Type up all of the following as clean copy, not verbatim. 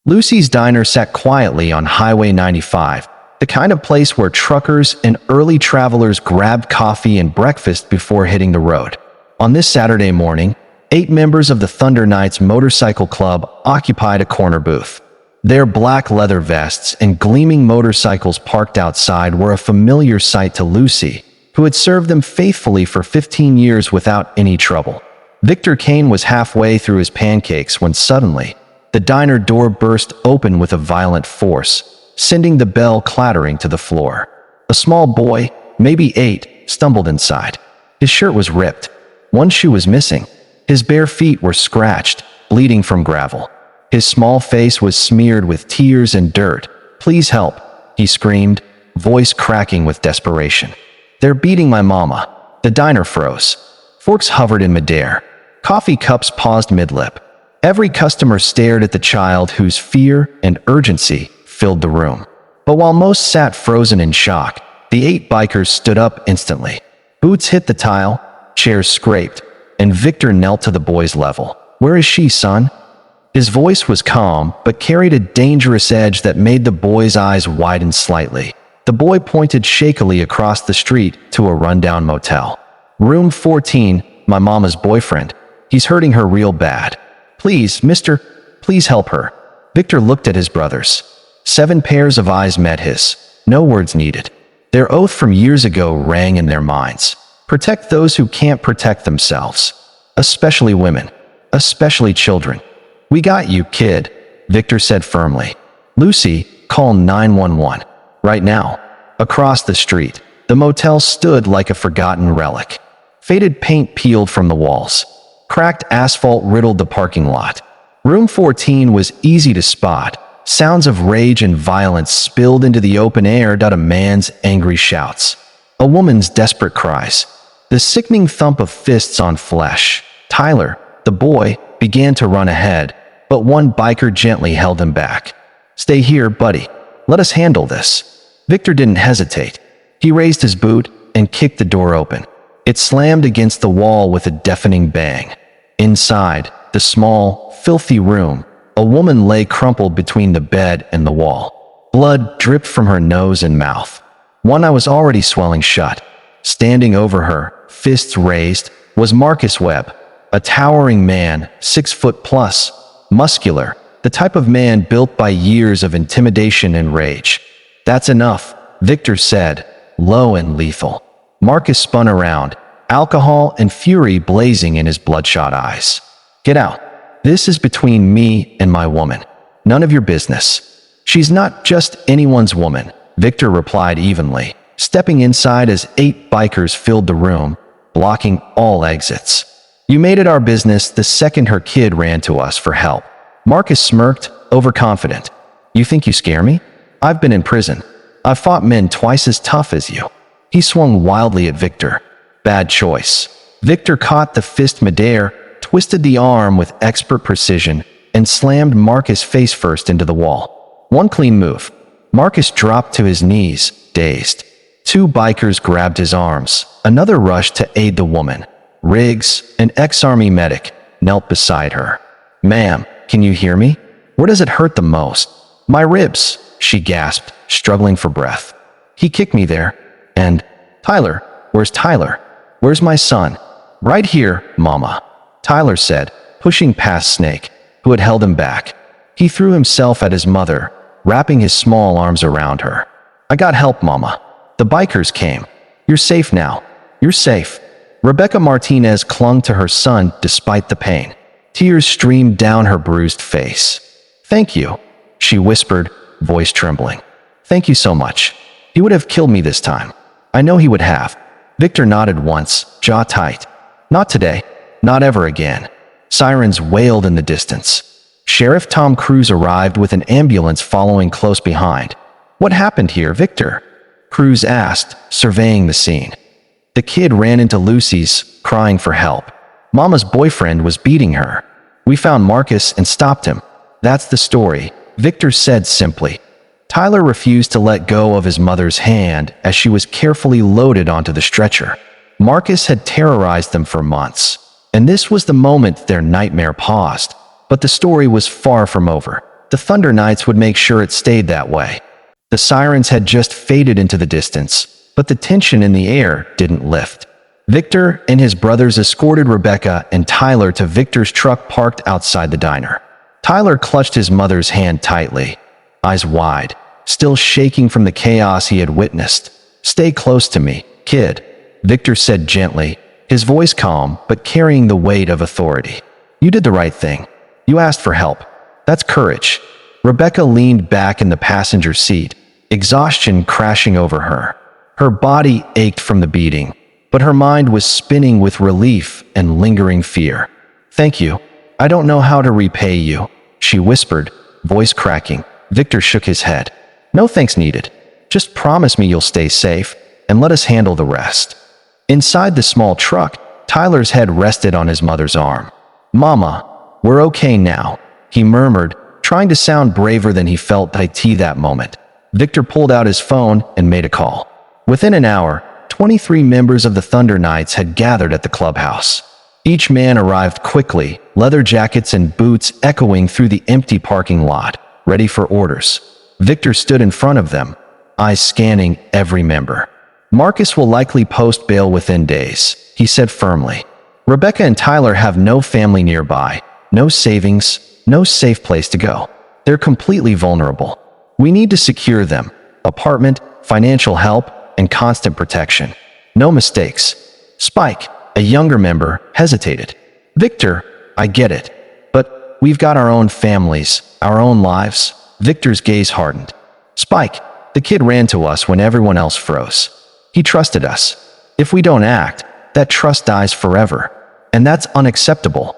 Lucy's Diner sat quietly on Highway 95, the kind of place where truckers and early travelers grabbed coffee and breakfast before hitting the road. On this Saturday morning, 8 members of the Thunder Knights Motorcycle Club occupied a corner booth. Their black leather vests and gleaming motorcycles parked outside were a familiar sight to Lucy, who had served them faithfully for 15 years without any trouble. Victor Kane was halfway through his pancakes when suddenly, the diner door burst open with a violent force, sending the bell clattering to the floor. A small boy, maybe 8, stumbled inside. His shirt was ripped. One shoe was missing. His bare feet were scratched, bleeding from gravel. His small face was smeared with tears and dirt. "Please help," he screamed, voice cracking with desperation. "They're beating my mama." The diner froze. Forks hovered in midair. Coffee cups paused mid-lip. Every customer stared at the child whose fear and urgency filled the room. But while most sat frozen in shock, the 8 bikers stood up instantly. Boots hit the tile, chairs scraped, and Victor knelt to the boy's level. "Where is she, son?" His voice was calm, but carried a dangerous edge that made the boy's eyes widen slightly. The boy pointed shakily across the street to a rundown motel. "Room 14, my mama's boyfriend. He's hurting her real bad. Please, mister, please help her." Victor looked at his brothers. 7 pairs of eyes met his. No words needed. Their oath from years ago rang in their minds. Protect those who can't protect themselves. Especially women. Especially children. "We got you, kid," Victor said firmly. "Lucy, call 911. Right now." Across the street, the motel stood like a forgotten relic. Faded paint peeled from the walls. Cracked asphalt riddled the parking lot. Room 14 was easy to spot. Sounds of rage and violence spilled into the open air. A man's angry shouts. A woman's desperate cries. The sickening thump of fists on flesh. Tyler, the boy, began to run ahead, but one biker gently held him back. "Stay here, buddy. Let us handle this." Victor didn't hesitate. He raised his boot and kicked the door open. It slammed against the wall with a deafening bang. Inside, the small, filthy room, a woman lay crumpled between the bed and the wall. Blood dripped from her nose and mouth. One eye was already swelling shut. Standing over her, fists raised, was Marcus Webb, a towering man, 6 foot plus, muscular, the type of man built by years of intimidation and rage. "That's enough," Victor said, low and lethal. Marcus spun around, alcohol and fury blazing in his bloodshot eyes. "Get out. This is between me and my woman. None of your business." "She's not just anyone's woman," Victor replied evenly, stepping inside as 8 bikers filled the room, blocking all exits. "You made it our business the second her kid ran to us for help." Marcus smirked, overconfident. "You think you scare me? I've been in prison. I've fought men twice as tough as you." He swung wildly at Victor. Bad choice. Victor caught the fist midair, twisted the arm with expert precision, and slammed Marcus face first into the wall. One clean move. Marcus dropped to his knees, dazed. 2 bikers grabbed his arms. Another rushed to aid the woman. Riggs, an ex-army medic, knelt beside her. "Ma'am, can you hear me? Where does it hurt the most?" "My ribs," she gasped, struggling for breath. "He kicked me there. And Tyler, where's Tyler? Where's my son?" "Right here, Mama," Tyler said, pushing past Snake, who had held him back. He threw himself at his mother, wrapping his small arms around her. "I got help, Mama. The bikers came. You're safe now. You're safe." Rebecca Martinez clung to her son despite the pain. Tears streamed down her bruised face. "Thank you," she whispered, voice trembling. "Thank you so much. He would have killed me this time. I know he would have." Victor nodded once, jaw tight. "Not today. Not ever again." Sirens wailed in the distance. Sheriff Tom Cruise arrived with an ambulance following close behind. "What happened here, Victor?" Cruise asked, surveying the scene. The kid ran into Lucy's, crying for help. Mama's boyfriend was beating her. "We found Marcus and stopped him." "That's the story," Victor said simply. Tyler refused to let go of his mother's hand as she was carefully loaded onto the stretcher. Marcus had terrorized them for months, and this was the moment their nightmare paused. But the story was far from over. the Thunder Knights would make sure it stayed that way. The sirens had just faded into the distance, but the tension in the air didn't lift. Victor and his brothers escorted Rebecca and Tyler to Victor's truck parked outside the diner. Tyler clutched his mother's hand tightly, eyes wide, still shaking from the chaos he had witnessed. "Stay close to me, kid," Victor said gently, his voice calm but carrying the weight of authority. "You did the right thing. You asked for help. That's courage." Rebecca leaned back in the passenger seat, exhaustion crashing over her. Her body ached from the beating, but her mind was spinning with relief and lingering fear. "Thank you. I don't know how to repay you," she whispered, voice cracking. Victor shook his head. "No thanks needed. Just promise me you'll stay safe, and let us handle the rest." Inside the small truck, Tyler's head rested on his mother's arm. "Mama, we're okay now," he murmured, trying to sound braver than he felt that moment. Victor pulled out his phone and made a call. Within an hour, 23 members of the Thunder Knights had gathered at the clubhouse. Each man arrived quickly, leather jackets and boots echoing through the empty parking lot, ready for orders. Victor stood in front of them, eyes scanning every member. "Marcus will likely post bail within days," he said firmly. "Rebecca and Tyler have no family nearby, no savings, no safe place to go. They're completely vulnerable. We need to secure them. Apartment, financial help, and constant protection. No mistakes." Spike, a younger member, hesitated. "Victor, I get it, but we've got our own families, our own lives." Victor's gaze hardened. "Spike, the kid ran to us when everyone else froze. He trusted us. If we don't act, that trust dies forever. And that's unacceptable."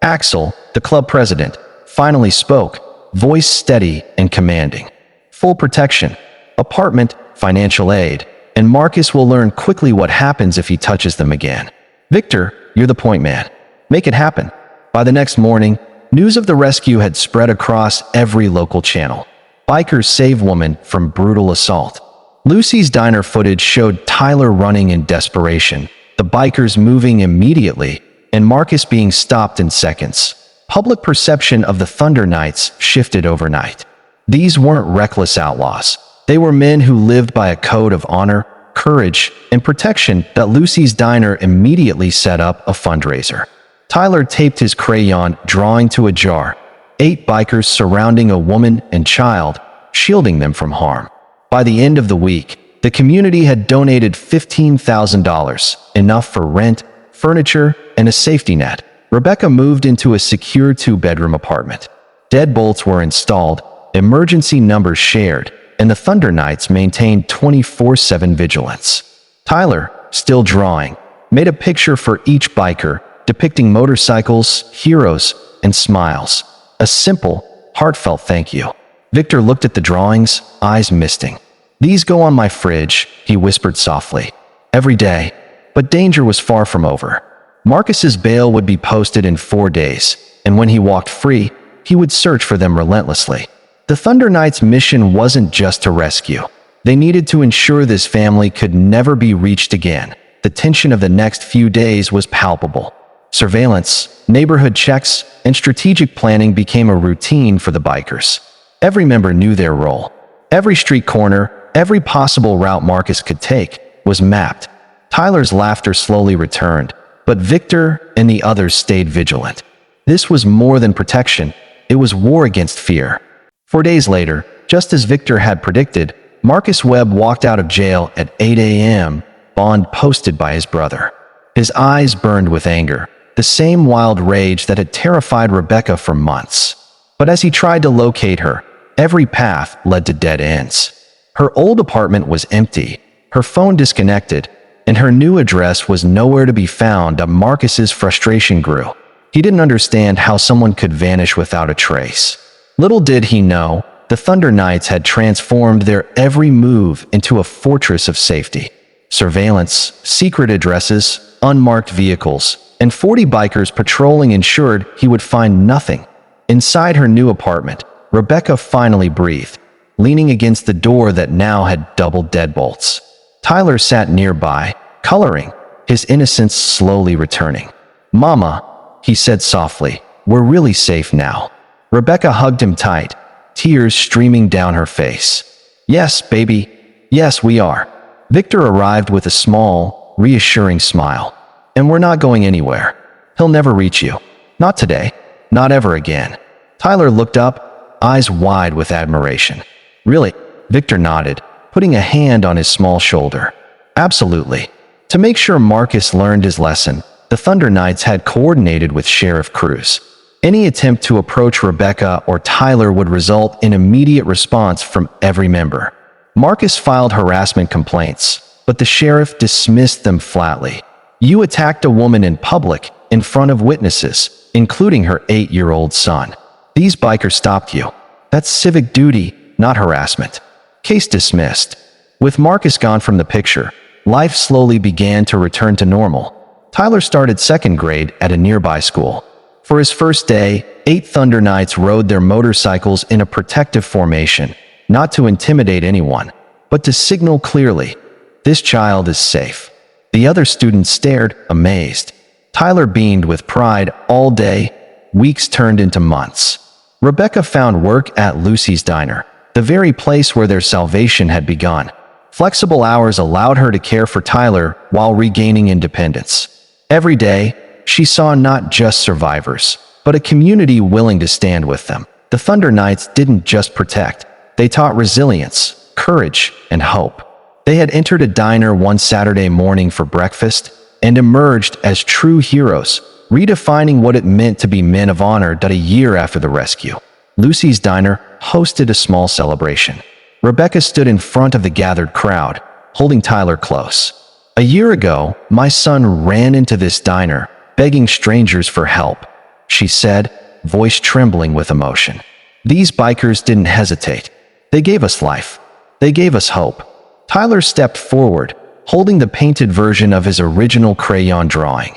Axel, the club president, finally spoke, voice steady and commanding. "Full protection, apartment, financial aid, and Marcus will learn quickly what happens if he touches them again. Victor, you're the point man. Make it happen." By the next morning, news of the rescue had spread across every local channel. Bikers save woman from brutal assault. Lucy's diner footage showed Tyler running in desperation, the bikers moving immediately, and Marcus being stopped in seconds. Public perception of the Thunder Knights shifted overnight. These weren't reckless outlaws. They were men who lived by a code of honor, courage, and protection that Lucy's diner immediately set up a fundraiser. Tyler taped his crayon drawing to a jar, 8 bikers surrounding a woman and child, shielding them from harm. By the end of the week, the community had donated $15,000, enough for rent, furniture, and a safety net. Rebecca moved into a secure 2-bedroom apartment. Deadbolts were installed, emergency numbers shared, and the Thunder Knights maintained 24/7 vigilance. Tyler, still drawing, made a picture for each biker, depicting motorcycles, heroes, and smiles. A simple, heartfelt thank you. Victor looked at the drawings, eyes misting. "These go on my fridge," he whispered softly. "Every day." But danger was far from over. Marcus's bail would be posted in 4 days, and when he walked free, he would search for them relentlessly. The Thunder Knights' mission wasn't just to rescue. They needed to ensure this family could never be reached again. The tension of the next few days was palpable. Surveillance, neighborhood checks, and strategic planning became a routine for the bikers. Every member knew their role. Every street corner, every possible route Marcus could take, was mapped. Tyler's laughter slowly returned, but Victor and the others stayed vigilant. This was more than protection. It was war against fear. 4 days later, just as Victor had predicted, Marcus Webb walked out of jail at 8 a.m., bond posted by his brother. His eyes burned with anger, the same wild rage that had terrified Rebecca for months. But as he tried to locate her, every path led to dead ends. Her old apartment was empty, her phone disconnected, and her new address was nowhere to be found. Marcus's frustration grew. He didn't understand how someone could vanish without a trace. Little did he know, the Thunder Knights had transformed their every move into a fortress of safety. Surveillance, secret addresses, unmarked vehicles, and 40 bikers patrolling ensured he would find nothing. Inside her new apartment, Rebecca finally breathed, leaning against the door that now had double deadbolts. Tyler sat nearby, coloring, his innocence slowly returning. "Mama," he said softly, "we're really safe now." Rebecca hugged him tight, tears streaming down her face. "Yes, baby. Yes, we are." Victor arrived with a small, reassuring smile. "And we're not going anywhere. He'll never reach you. Not today. Not ever again." Tyler looked up, eyes wide with admiration. "Really?" Victor nodded, putting a hand on his small shoulder. "Absolutely." To make sure Marcus learned his lesson, the Thunder Knights had coordinated with Sheriff Cruz. Any attempt to approach Rebecca or Tyler would result in immediate response from every member. Marcus filed harassment complaints, but the sheriff dismissed them flatly. "You attacked a woman in public, in front of witnesses, including her 8-year-old son. These bikers stopped you. That's civic duty, not harassment." Case dismissed. With Marcus gone from the picture, life slowly began to return to normal. Tyler started second grade at a nearby school. For his first day, 8 Thunder Knights rode their motorcycles in a protective formation, not to intimidate anyone, but to signal clearly, "This child is safe." The other students stared, amazed. Tyler beamed with pride all day. Weeks turned into months. Rebecca found work at Lucy's Diner, the very place where their salvation had begun. Flexible hours allowed her to care for Tyler while regaining independence. Every day, she saw not just survivors, but a community willing to stand with them. The Thunder Knights didn't just protect, they taught resilience, courage, and hope. They had entered a diner one Saturday morning for breakfast and emerged as true heroes, redefining what it meant to be men of honor a year after the rescue. Lucy's Diner hosted a small celebration. Rebecca stood in front of the gathered crowd, holding Tyler close. "A year ago, my son ran into this diner, begging strangers for help," she said, voice trembling with emotion. "These bikers didn't hesitate. They gave us life. They gave us hope." Tyler stepped forward, holding the painted version of his original crayon drawing.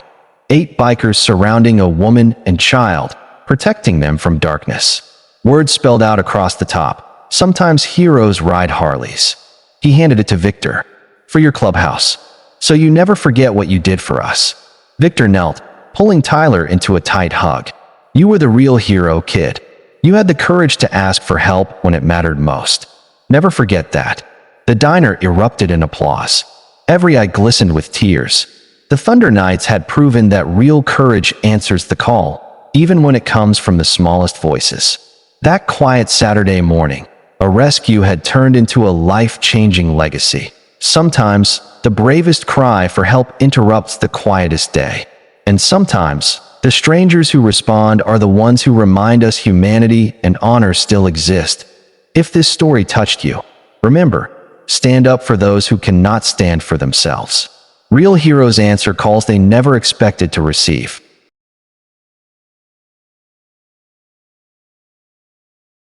8 bikers surrounding a woman and child, protecting them from darkness. Words spelled out across the top. "Sometimes heroes ride Harleys." He handed it to Victor. "For your clubhouse. So you never forget what you did for us." Victor knelt, pulling Tyler into a tight hug. "You were the real hero, kid. You had the courage to ask for help when it mattered most. Never forget that." The diner erupted in applause. Every eye glistened with tears. The Thunder Knights had proven that real courage answers the call, even when it comes from the smallest voices. That quiet Saturday morning, a rescue had turned into a life-changing legacy. Sometimes, the bravest cry for help interrupts the quietest day. And sometimes, the strangers who respond are the ones who remind us humanity and honor still exist. If this story touched you, remember, stand up for those who cannot stand for themselves. Real heroes answer calls they never expected to receive.